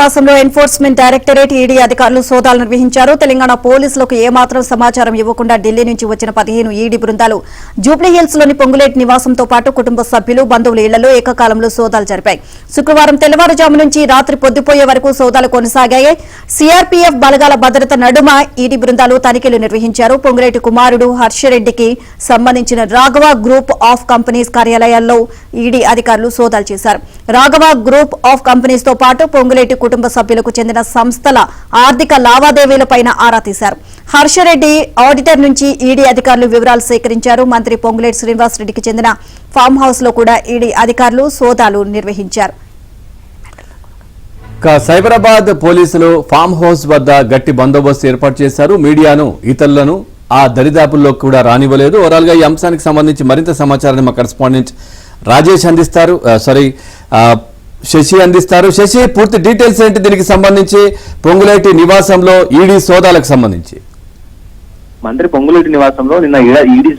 రాష్ట్రంలో enforcement directorate ED అధికారులు సోదాలు నిర్వహించారు. తెలంగాణ పోలీసులకు ఏమాత్రం సమాచారం ఇవ్వకుండా ఢిల్లీ నుంచి వచ్చిన 15 ఈడీ బృందాలు జూబ్లీహిల్స్ లోని పొంగులేటి నివాసంతో పాటు కుటుంబ సభ్యులు బంధువుల ఇళ్లలో ఏకకాలంలో సోదాలు జరిపాయి. శుక్రవారం తెల్లవారుజాము నుంచి రాత్రి పొద్దుపోయే వరకు సోదాలు కొనసాగాయి. సీఆర్పీఎఫ్ బలగాల భద్రత నడుమ ఈడీ బృందాలు తనిఖీలు నిర్వహించారు. పొంగులేటి కుమారుడు హర్షరెడ్డికి సంబంధించిన రాఘవ గ్రూప్ ఆఫ్ కంపెనీస్ కార్యాలయాల్లో ఈడీ అధికారులు సోదాలు చేశారు. రాఘవ గ్రూప్ ఆఫ్ కంపెనీస్ తో పాటు పొంగులేటి కుటుంబ సభ్యులకు చెందిన సంస్థల ఆర్థిక లావాదేవీలపై ఆరా తీశారు. హర్షరెడ్డి ఆడిటర్ నుంచి ఈడీ అధికారులు వివరాలు సేకరించారు. మంత్రి పొంగులేటి శ్రీనివాసరెడ్డికి చెందిన ఫామ్ హౌస్ లో కూడా ఈడీ అధికారులు సోదాలు నిర్వహించారు. సైబరాబాద్ పోలీసులు ఫామ్ హౌస్ వద్ద గట్టి బందోబస్తు ఏర్పాటు చేశారు. మీడియాను ఇతరులను ఆ దరిదాపుల్లో కూడా రానివ్వలేదు. ఓవరాల్ గా ఈ అంశానికి సంబంధించి మరింత సమాచారాన్ని మా కరెస్పాండెంట్ రాజేష్ అందిస్తారు. శశి అందిస్తారు. శశి, పూర్తి డీటెయిల్స్ ఏంటి దీనికి సంబంధించి, పొంగులేటి నివాసంలో ఈడీ సోదాలకు సంబంధించి? మంత్రి పొంగులేటి నివాసంలో నిన్న ఈడీ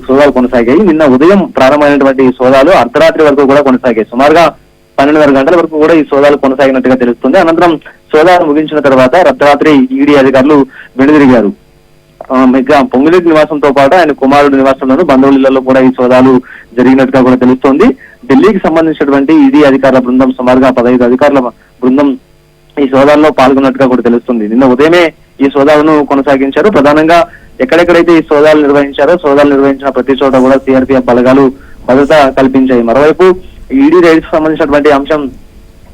సోదాలు కొనసాగాయి. నిన్న ఉదయం ప్రారంభమైనటువంటి సోదాలు అర్ధరాత్రి వరకు కూడా కొనసాగాయి. సుమారుగా 12:30 గంటల వరకు కూడా ఈ సోదాలు కొనసాగినట్టుగా తెలుస్తుంది. అనంతరం సోదాలు ముగించిన తర్వాత అర్ధరాత్రి ఈడీ అధికారులు వెనుదిరిగారు. పొంగులేటి నివాసంతో పాటు ఆయన కుమారుడు నివాసంలోనూ బంధువుల ఇళ్లలో కూడా ఈ సోదాలు జరిగినట్టుగా కూడా తెలుస్తోంది. ఢిల్లీకి సంబంధించినటువంటి ఈడీ అధికారుల బృందం సుమారుగా 15 అధికారుల బృందం ఈ సోదాల్లో పాల్గొన్నట్టుగా కూడా తెలుస్తుంది. నిన్న ఉదయమే ఈ సోదాలను కొనసాగించారు. ప్రధానంగా ఎక్కడెక్కడైతే ఈ సోదాలు నిర్వహించిన ప్రతి చోట కూడా సీఆర్పీఎఫ్ బలగాలు భద్రత కల్పించాయి. మరోవైపు ఈడీ రైడ్స్ సంబంధించినటువంటి అంశం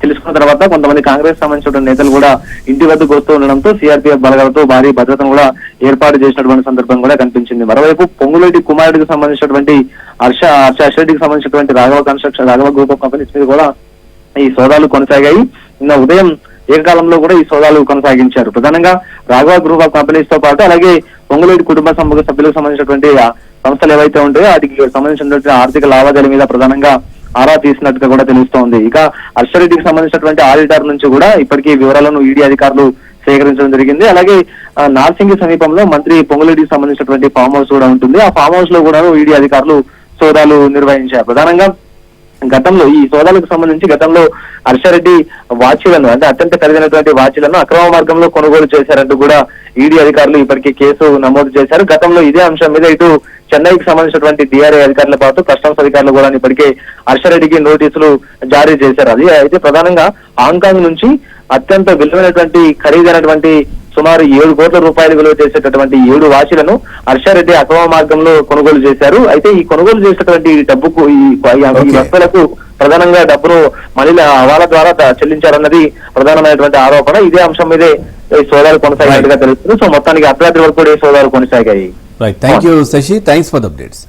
తెలుసుకున్న తర్వాత కొంతమంది కాంగ్రెస్ సంబంధించిన నేతలు కూడా ఇంటి వద్దకు వస్తూ ఉండడంతో సీఆర్పీఎఫ్ బలగాలతో భారీ భద్రతను కూడా ఏర్పాటు చేసినటువంటి సందర్భం కూడా కనిపించింది. మరోవైపు పొంగులేటి కుమారుడికి సంబంధించినటువంటి హర్షరెడ్డికి సంబంధించినటువంటి రాఘవ గ్రూప్ ఆఫ్ కంపెనీస్ మీద కూడా ఈ సోదాలు కొనసాగాయి. నిన్న ఉదయం ఏకకాలంలో కూడా ఈ సోదాలు కొనసాగించారు. ప్రధానంగా రాఘవ గ్రూప్ ఆఫ్ కంపెనీస్ తో పాటు అలాగే పొంగులేటి కుటుంబ సభ్యులకు సంబంధించినటువంటి సంస్థలు ఏవైతే ఉంటాయో వాటికి సంబంధించినటువంటి ఆర్థిక లావాదేవీల మీద ప్రధానంగా ఆరా తీసినట్టుగా కూడా తెలుస్తోంది. ఇక హర్షరెడ్డికి సంబంధించినటువంటి ఆడిటర్ నుంచి కూడా ఇప్పటికీ వివరాలను ఈడీ అధికారులు సేకరించడం జరిగింది. అలాగే నార్సింగి సమీపంలో మంత్రి పొంగులేటికి సంబంధించినటువంటి ఫామ్ హౌస్ కూడా ఉంటుంది. ఆ ఫామ్ హౌస్ లో కూడా ఈడీ అధికారులు సోదాలు నిర్వహించారు. ప్రధానంగా గతంలో ఈ సోదాలకు సంబంధించి గతంలో హర్షరెడ్డి వాచీలను అంటే అత్యంత ఖరీదైనటువంటి వాచీలను అక్రమ మార్గంలో కొనుగోలు చేశారంటూ కూడా ఈడీ అధికారులు ఇప్పటికీ కేసు నమోదు చేశారు. గతంలో ఇదే అంశం మీద ఇటు చెన్నైకి సంబంధించినటువంటి డిఆర్ఐ అధికారుల పాటు కస్టమ్స్ అధికారులు కూడా ఇప్పటికే హర్షరెడ్డికి నోటీసులు జారీ చేశారు. అది అయితే ప్రధానంగా హాంకాంగ్ నుంచి అత్యంత విలువైనటువంటి ఖరీదైనటువంటి సుమారు 7 కోట్ల రూపాయలు విలువ చేసేటటువంటి 7 వాచీలను హర్షరెడ్డి అక్రమ మార్గంలో కొనుగోలు చేశారు. అయితే ఈ కొనుగోలు చేసేటటువంటి డబ్బుకు ఈ వస్తువులకు ప్రధానంగా డబ్బును మళ్ళీ హవాలా ద్వారా చెల్లించారన్నది ప్రధానమైనటువంటి ఆరోపణ. ఇదే అంశం మీదే ఈ సోదాలు కొనసాగినట్టుగా తెలుస్తుంది. సో మొత్తానికి అర్ధరాత్రి వరకు కూడా ఈ సోదాలు కొనసాగాయి. Right, thank you Shashi, thanks for the updates.